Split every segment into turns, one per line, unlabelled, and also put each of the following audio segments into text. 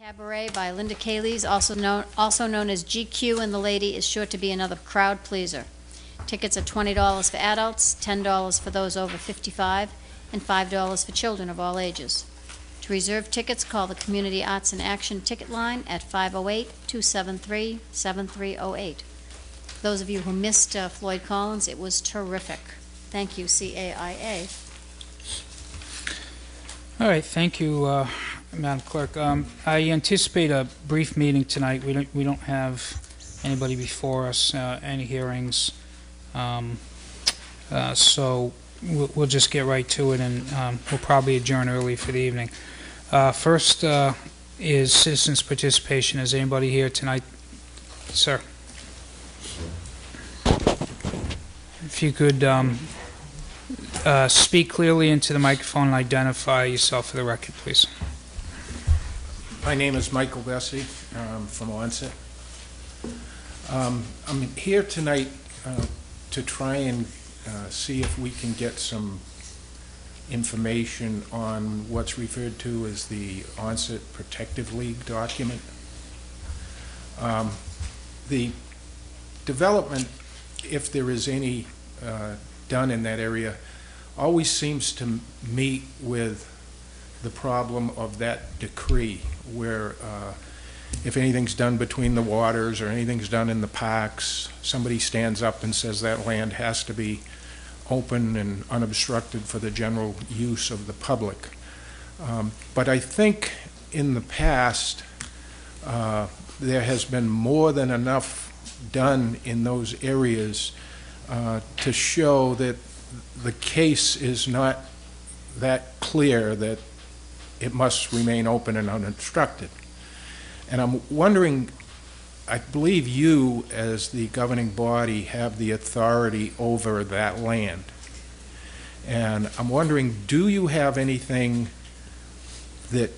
Cabaret by Linda Kaylees, also known as GQ and the Lady, is sure to be another crowd pleaser. Tickets are $20 for adults, $10 for those over 55, and $5 for children of all ages. To reserve tickets, call the Community Arts and Action ticket line at 508-273-7308. Those of you who missed Floyd Collins, it was terrific. Thank you, CAIA.
All right, thank you, Madam Clerk. I anticipate a brief meeting tonight. We don't have anybody before us, any hearings, so we'll just get right to it, and we'll probably adjourn early for the evening. First is citizens' participation. Is anybody here tonight, sir? If you could speak clearly into the microphone and identify yourself for the record, please.
My name is Michael Bessie from Onset. I'm here tonight to try and see if we can get some information on what's referred to as the Onset Protective League document. The development, if there is any done in that area, always seems to meet with the problem of that decree, where if anything's done between the waters or anything's done in the parks, somebody stands up and says that land has to be open and unobstructed for the general use of the public. But I think in the past there has been more than enough done in those areas to show that the case is not that clear that it must remain open and unobstructed. And I'm wondering, I believe you as the governing body have the authority over that land. And I'm wondering, do you have anything that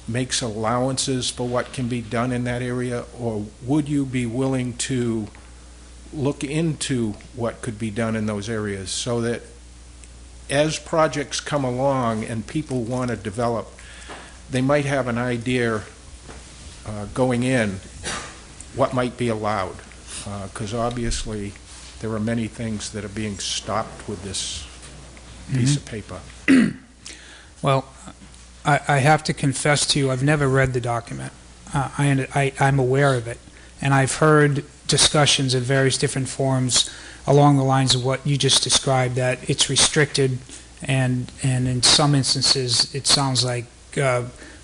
makes allowances for what can be done in that area, or would you be willing to look into what could be done in those areas so that as projects come along and people want to develop, they might have an idea going in what might be allowed? Because obviously there are many things that are being stopped with this piece of paper.
Well, I have to confess to you, I've never read the document. I'm aware of it, and I've heard discussions at various different forums along the lines of what you just described, that it's restricted, and in some instances it sounds like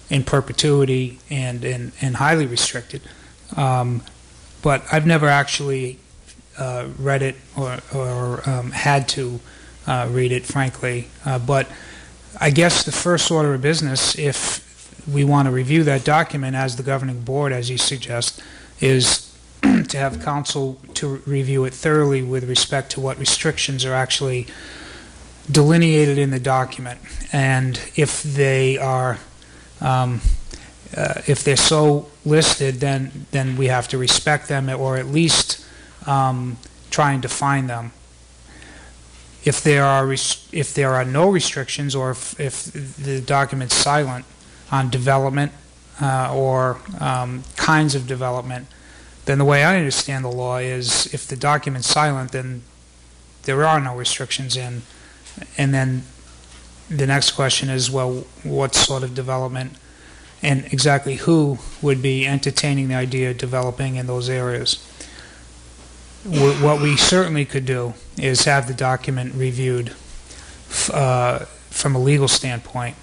in perpetuity and highly restricted. But I've never actually read it or had to read it, frankly. But I guess the first order of business, if we want to review that document as the governing board, as you suggest, is to have council to review it thoroughly with respect to what restrictions are actually delineated in the document, and if they are if they're so listed, then we have to respect them, or at least try and define them. If there are no restrictions, or if the document's silent on development or kinds of development, then the way I understand the law is if the document's silent, then there are no restrictions in. And then the next question is, well, what sort of development and exactly who would be entertaining the idea of developing in those areas? What we certainly could do is have the document reviewed from a legal standpoint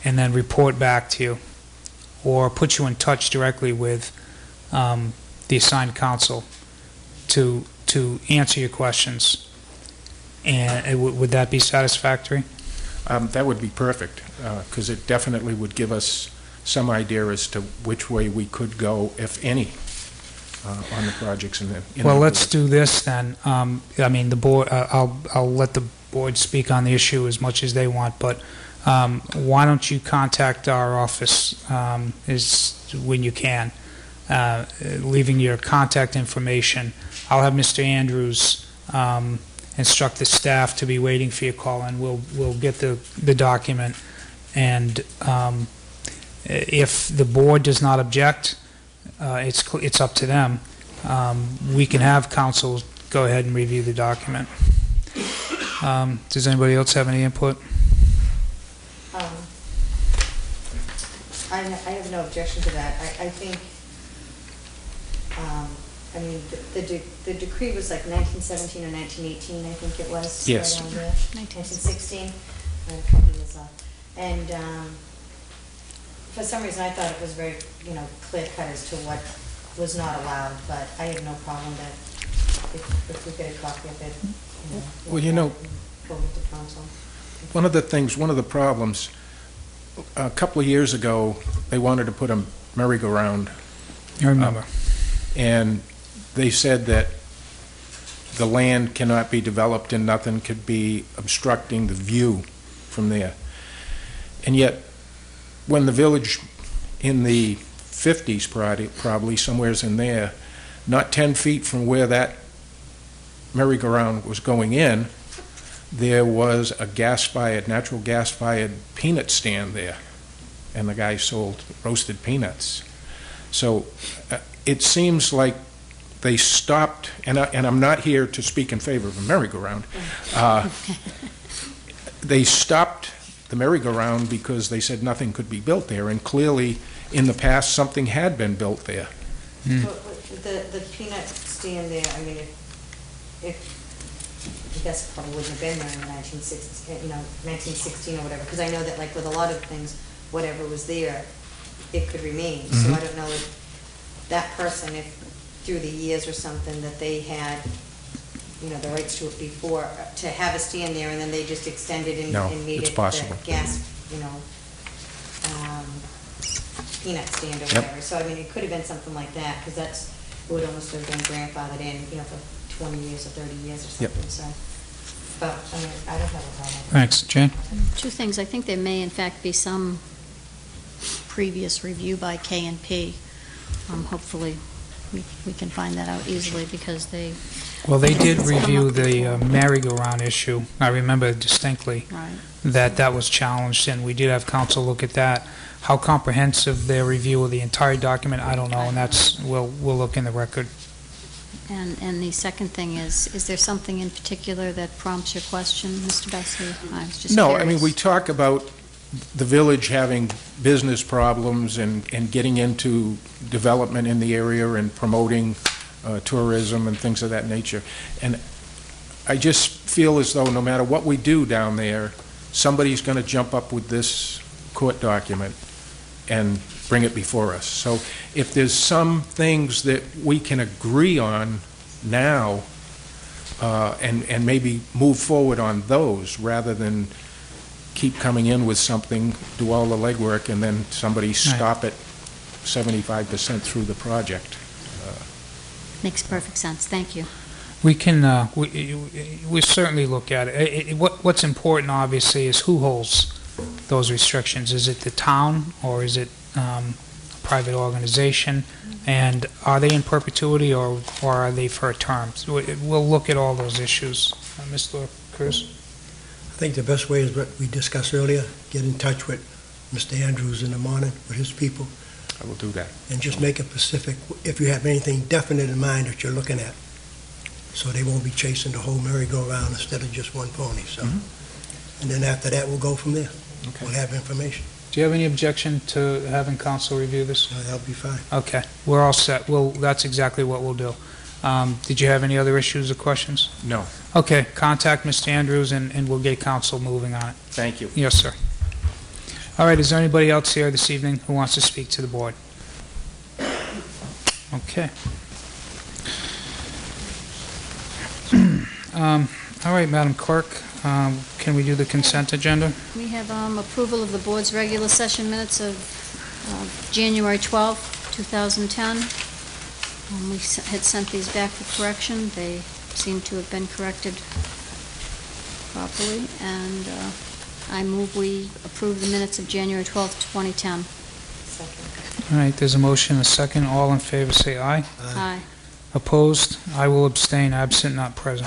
and then report back to you, or put you in touch directly with the assigned counsel to answer your questions. And would that be satisfactory?
That would be perfect, because it definitely would give us some idea as to which way we could go, if any, on the projects in the.
Well, let's do this then. I mean, the board. I'll let the board speak on the issue as much as they want, but why don't you contact our office when you can, leaving your contact information. I'll have Mr. Andrews instruct the staff to be waiting for your call, and we'll get the document, and If the board does not object, it's up to them. We can have council go ahead and review the document. Does anybody else have any input?
I have no objection to that. I think, I mean, the decree was like 1917 or 1918, I think it was.
Yes.
Right around there. 1916. Right, a couple years off. And for some reason, I thought it was very, clear cut as to what was not allowed, but I have no problem that if we get a copy of it,
Well,
go with the council.
one of the problems, a couple of years ago, they wanted to put a merry-go-round,
I remember.
and they said that the land cannot be developed and nothing could be obstructing the view from there. And yet, when the village in the 50s, probably somewheres in there, not 10 feet from where that merry-go-round was going in, there was a natural gas-fired peanut stand there, and the guy sold roasted peanuts. So it seems like they stopped, and I'm not here to speak in favor of a merry-go-round. They stopped the merry-go-round because they said nothing could be built there, and clearly, in the past, something had been built there.
Well, the peanut stand there, I mean, I guess it probably wouldn't have been there in 1916 or whatever, because I know that like with a lot of things, whatever was there, it could remain. So I don't know if that person, if through the years or something, that they had, the rights to it before, to have a stand there, and then they just extended and made
it's
it
possible.
the gas, peanut stand or whatever. So I mean, it could have been something like that, because it would almost have been grandfathered in, for 20 years or 30 years or something. So, but I mean, I don't have a problem.
Thanks. Jane?
Two things. I think there may, in fact, be some previous review by K&P. Hopefully, we can find that out easily, because they...
Well, they did
It's come
review
up
the
before.
merry-go-round issue. I remember distinctly
Right.
that was challenged, and we did have council look at that. How comprehensive their review of the entire document, I don't know, and we'll look in the record.
And the second thing is there something in particular that prompts your question, Mr. Bessie? I was just
No,
curious.
I mean, we talk about the village having business problems and getting into development in the area and promoting tourism and things of that nature. And I just feel as though no matter what we do down there, somebody's going to jump up with this court document and bring it before us. So if there's some things that we can agree on now and maybe move forward on those rather than keep coming in with something, do all the legwork, and then somebody stop it 75% through the project.
Makes perfect sense. Thank you.
We can, we certainly look at it. What's important, obviously, is who holds those restrictions. Is it the town, or is it a private organization? And are they in perpetuity, or are they for a term? We'll look at all those issues. Mr. Cruz?
I think the best way is what we discussed earlier, get in touch with Mr. Andrews in the morning, with his people,
I will do that.
and just make it specific, if you have anything definite in mind that you're looking at, so they won't be chasing the whole merry-go-round instead of just one pony, so. And then after that, we'll go from there.
Okay.
We'll have information.
Do you have any objection to having council review this?
So that'll be fine.
Okay, we're all set. That's exactly what we'll do. Did you have any other issues or questions?
No.
Okay, contact Mr. Andrews, and we'll get council moving on it.
Thank you.
Yes, sir. All right, is there anybody else here this evening who wants to speak to the board? Okay. All right, Madam Clerk, can we do the consent agenda?
We have approval of the board's regular session minutes of January 12, 2010. We had sent these back for correction. They seem to have been corrected properly, and I move we approve the minutes of January 12, 2010.
Second.
All right, there's a motion, a second. All in favor, say aye.
Aye.
Opposed? I will abstain, absent, not present.